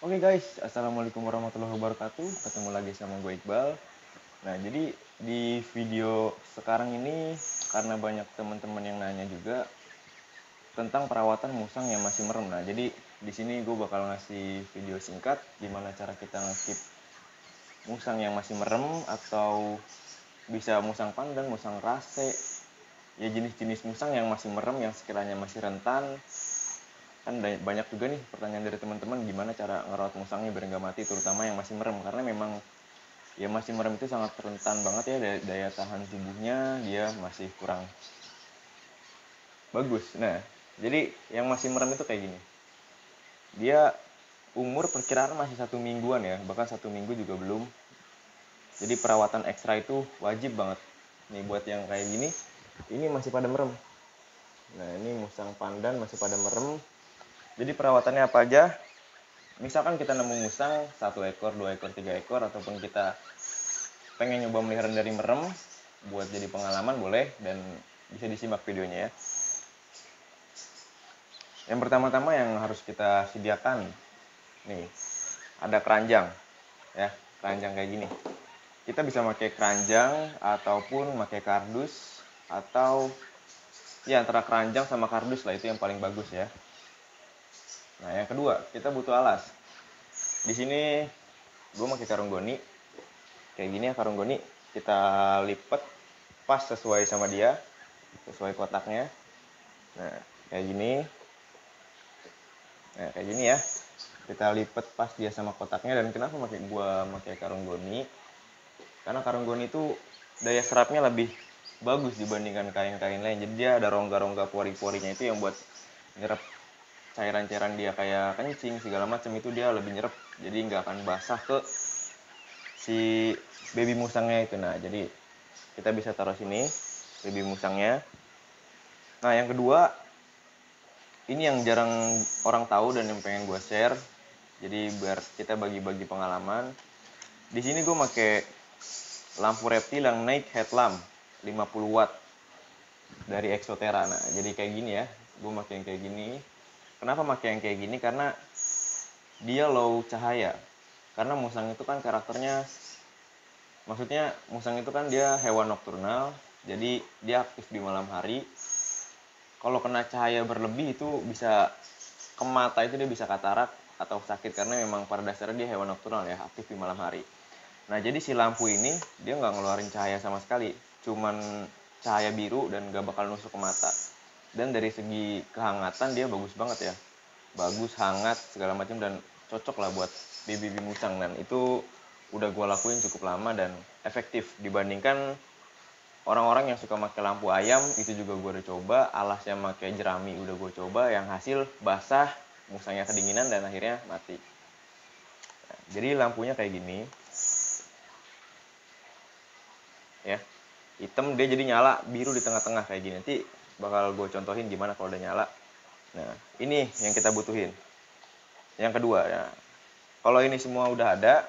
Oke guys, assalamualaikum warahmatullahi wabarakatuh. Ketemu lagi sama gue Iqbal. Nah, jadi di video sekarang ini karena banyak teman-teman yang nanya juga tentang perawatan musang yang masih merem. Nah, jadi di sini gue bakal ngasih video singkat gimana cara kita ngekip musang yang masih merem atau bisa musang pandan, musang rase, ya jenis-jenis musang yang masih merem yang sekiranya masih rentan. Kan banyak juga nih pertanyaan dari teman-teman gimana cara ngerawat musangnya biar nggak mati, terutama yang masih merem, karena memang ya masih merem itu sangat rentan banget ya, daya tahan tubuhnya dia masih kurang bagus. Nah, jadi yang masih merem itu kayak gini, dia umur perkiraan masih 1 mingguan ya, bahkan 1 minggu juga belum. Jadi perawatan ekstra itu wajib banget nih buat yang kayak gini. Ini masih pada merem. Nah, ini musang pandan masih pada merem. Jadi perawatannya apa aja? Misalkan kita nemu musang 1 ekor, 2 ekor, 3 ekor, ataupun kita pengen nyoba melihara dari merem buat jadi pengalaman, boleh, dan bisa disimak videonya ya. Yang pertama-tama yang harus kita sediakan nih, ada keranjang ya, keranjang kayak gini. Kita bisa pakai keranjang ataupun pakai kardus, atau ya antara keranjang sama kardus lah, itu yang paling bagus ya. Nah, yang kedua, kita butuh alas. Di sini gue pakai karung goni kayak gini ya. Karung goni kita lipat pas sesuai sama dia, sesuai kotaknya. Nah, kayak gini. Nah, kayak gini ya. Kita lipat pas dia sama kotaknya. Dan kenapa gua pakai karung goni? Karena karung goni itu daya serapnya lebih bagus dibandingkan kain-kain lain. Jadi dia ada rongga-rongga pori-porinya, itu yang buat nyerap cairan-cairan dia kayak kencing segala macam, itu dia lebih nyerap. Jadi nggak akan basah ke si baby musangnya itu. Nah, jadi kita bisa taruh sini baby musangnya. Nah, yang kedua, ini yang jarang orang tahu dan yang pengen gue share. Jadi biar kita bagi-bagi pengalaman. Di sini gue pakai lampu reptil yang night headlamp 50 watt dari Exotera. Nah, jadi kayak gini ya. Gue pakai yang kayak gini. Kenapa pakai yang kayak gini? Karena dia low cahaya. Karena musang itu kan karakternya, maksudnya musang itu kan dia hewan nokturnal. Jadi dia aktif di malam hari. Kalau kena cahaya berlebih itu bisa ke mata, itu dia bisa katarak atau sakit, karena memang pada dasarnya dia hewan nokturnal ya, aktif di malam hari. Nah, jadi si lampu ini dia nggak ngeluarin cahaya sama sekali, cuman cahaya biru dan nggak bakal nusuk ke mata. Dan dari segi kehangatan dia bagus banget ya, bagus, hangat segala macam, dan cocok lah buat baby musang. Dan itu udah gue lakuin cukup lama dan efektif dibandingkan orang-orang yang suka pakai lampu ayam. Itu juga gue udah coba, alasnya pakai jerami udah gue coba, yang hasil basah, musangnya kedinginan dan akhirnya mati. Nah, jadi lampunya kayak gini ya, hitam, dia jadi nyala biru di tengah-tengah kayak gini. Nanti bakal gue contohin gimana kalau udah nyala. Nah, ini yang kita butuhin. Yang kedua ya, kalau ini semua udah ada,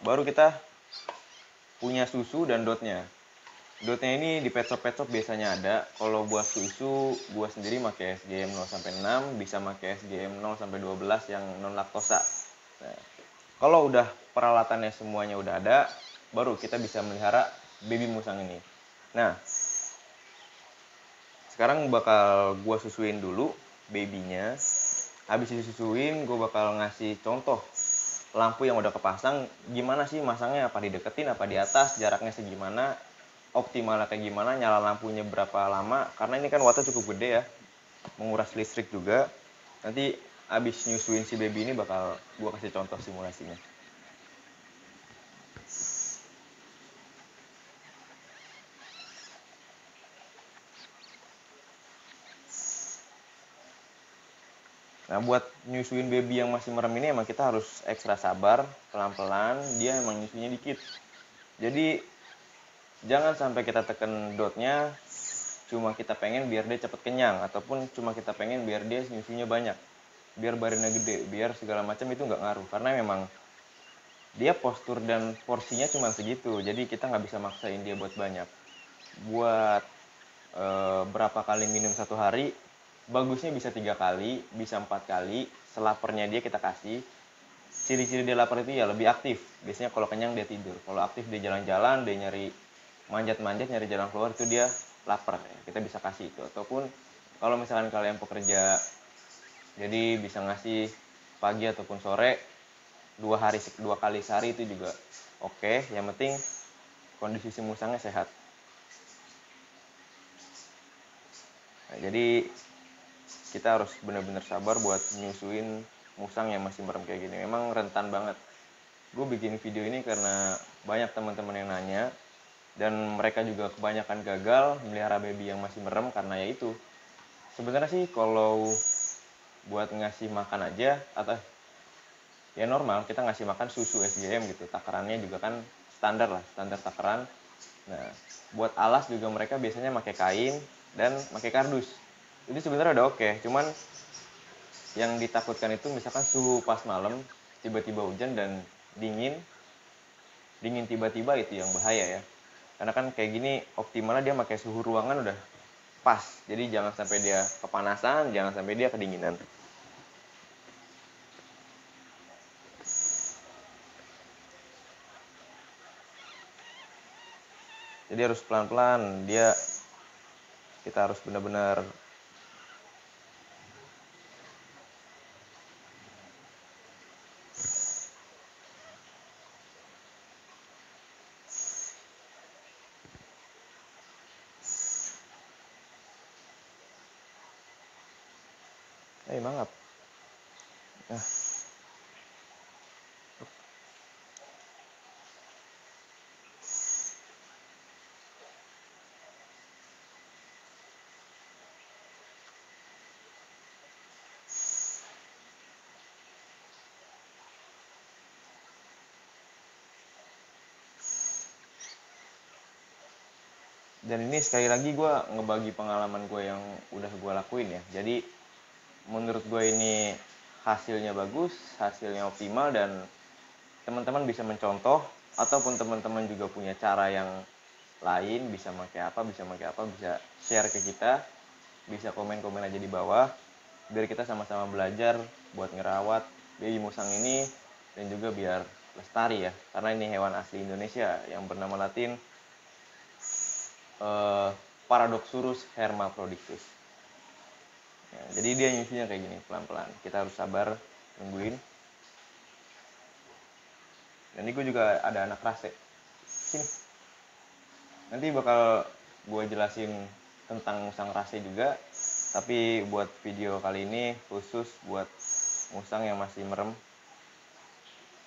baru kita punya susu dan dotnya. Dotnya ini di pet shop biasanya ada. Kalau buat susu, gua sendiri pakai SGM 0-6, bisa pakai SGM 0-12 yang non laktosa. Nah, kalau udah peralatannya semuanya udah ada, baru kita bisa melihara baby musang ini. Nah, sekarang bakal gua susuin dulu babynya. Habis disusuin, gua bakal ngasih contoh lampu yang udah kepasang. Gimana sih masangnya, apa dideketin, apa di atas, jaraknya segimana, optimalnya kayak gimana, nyala lampunya berapa lama, karena ini kan wattnya cukup gede ya, menguras listrik juga. Nanti abis nyusuin si baby ini bakal gue kasih contoh simulasinya. Nah, buat nyusuin baby yang masih merem ini emang kita harus ekstra sabar, pelan-pelan, dia emang nyusunya dikit. Jadi jangan sampai kita tekan dotnya cuma kita pengen biar dia cepet kenyang, ataupun cuma kita pengen biar dia nyusunya banyak, biar badannya gede, biar segala macam, itu nggak ngaruh. Karena memang dia postur dan porsinya cuma segitu, jadi kita nggak bisa maksain dia buat banyak. Buat berapa kali minum 1 hari, bagusnya bisa 3 kali, bisa 4 kali. Selapernya dia kita kasih. Ciri-ciri dia lapar itu ya lebih aktif. Biasanya kalau kenyang dia tidur. Kalau aktif dia jalan-jalan, dia nyari manjat-manjat, nyari jalan keluar, itu dia lapar. Kita bisa kasih itu. Ataupun kalau misalkan kalian pekerja, jadi bisa ngasih pagi ataupun sore, 2 kali sehari itu juga oke. Yang penting kondisi si musangnya sehat. Nah, jadi kita harus benar-benar sabar buat nyusuin musang yang masih merem kayak gini. Memang rentan banget. Gue bikin video ini karena banyak teman-teman yang nanya, dan mereka juga kebanyakan gagal melihara baby yang masih merem karena ya itu. Sebenarnya sih kalau buat ngasih makan aja, atau ya normal kita ngasih makan susu SGM gitu, takarannya juga kan standar lah, standar takaran. Nah, buat alas juga mereka biasanya pakai kain dan pakai kardus. Itu sebenarnya udah oke, cuman yang ditakutkan itu misalkan suhu pas malam tiba-tiba hujan dan dingin tiba-tiba, itu yang bahaya ya. Karena kan kayak gini optimalnya dia pakai suhu ruangan udah pas. Jadi jangan sampai dia kepanasan, jangan sampai dia kedinginan. Jadi harus pelan-pelan, kita harus benar-benar mangap. Nah, dan ini sekali lagi gue ngebagi pengalaman gue yang udah gue lakuin ya. Jadi menurut gue ini hasilnya bagus, hasilnya optimal, dan teman-teman bisa mencontoh, ataupun teman-teman juga punya cara yang lain, bisa pakai apa, bisa share ke kita, bisa komen-komen aja di bawah, biar kita sama-sama belajar buat ngerawat baby musang ini, dan juga biar lestari ya, karena ini hewan asli Indonesia yang bernama latin Paradoxurus hermaphrodicus. Ya, jadi dia nyusunya kayak gini, pelan-pelan. Kita harus sabar nungguin. Dan ini gue juga ada anak rase. Sini. Nanti bakal gue jelasin tentang musang rase juga. Tapi buat video kali ini khusus buat musang yang masih merem.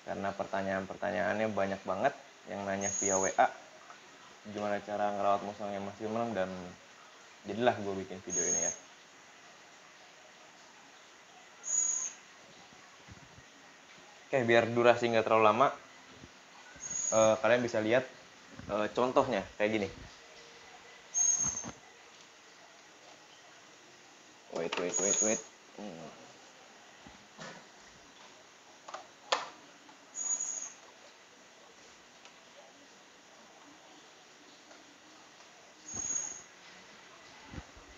Karena pertanyaan-pertanyaannya banyak banget yang nanya via WA. Gimana cara ngerawat musang yang masih merem, dan jadilah gue bikin video ini ya. Oke, biar durasi nggak terlalu lama, kalian bisa lihat contohnya kayak gini. Wait.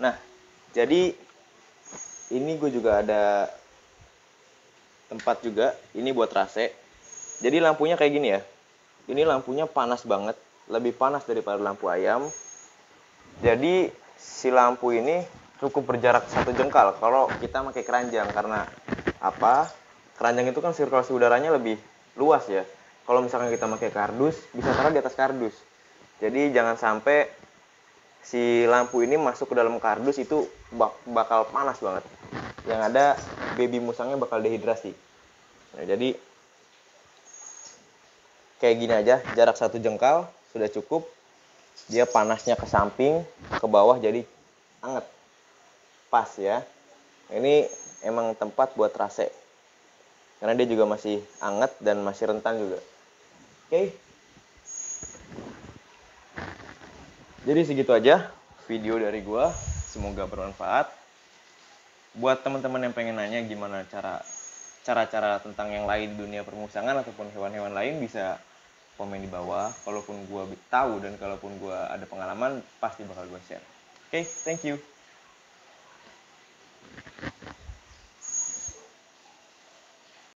Nah, jadi ini gue juga ada tempat juga, ini buat rase. Jadi lampunya kayak gini ya. Ini lampunya panas banget, lebih panas daripada lampu ayam. Jadi si lampu ini cukup berjarak 1 jengkal kalau kita pakai keranjang. Karena apa? Keranjang itu kan sirkulasi udaranya lebih luas ya. Kalau misalkan kita pakai kardus, bisa taruh di atas kardus. Jadi jangan sampai si lampu ini masuk ke dalam kardus, itu bakal panas banget. Yang ada baby musangnya bakal dehidrasi. Nah, jadi kayak gini aja, jarak 1 jengkal sudah cukup. Dia panasnya ke samping, ke bawah, jadi anget. Pas ya. Ini emang tempat buat rase. Karena dia juga masih anget dan masih rentan juga. Oke. Jadi segitu aja video dari gua. Semoga bermanfaat. Buat teman-teman yang pengen nanya gimana cara-cara tentang yang lain di dunia permusangan ataupun hewan-hewan lain, bisa komen di bawah. Kalaupun gua tahu dan kalaupun gua ada pengalaman, pasti bakal gua share. Oke, thank you.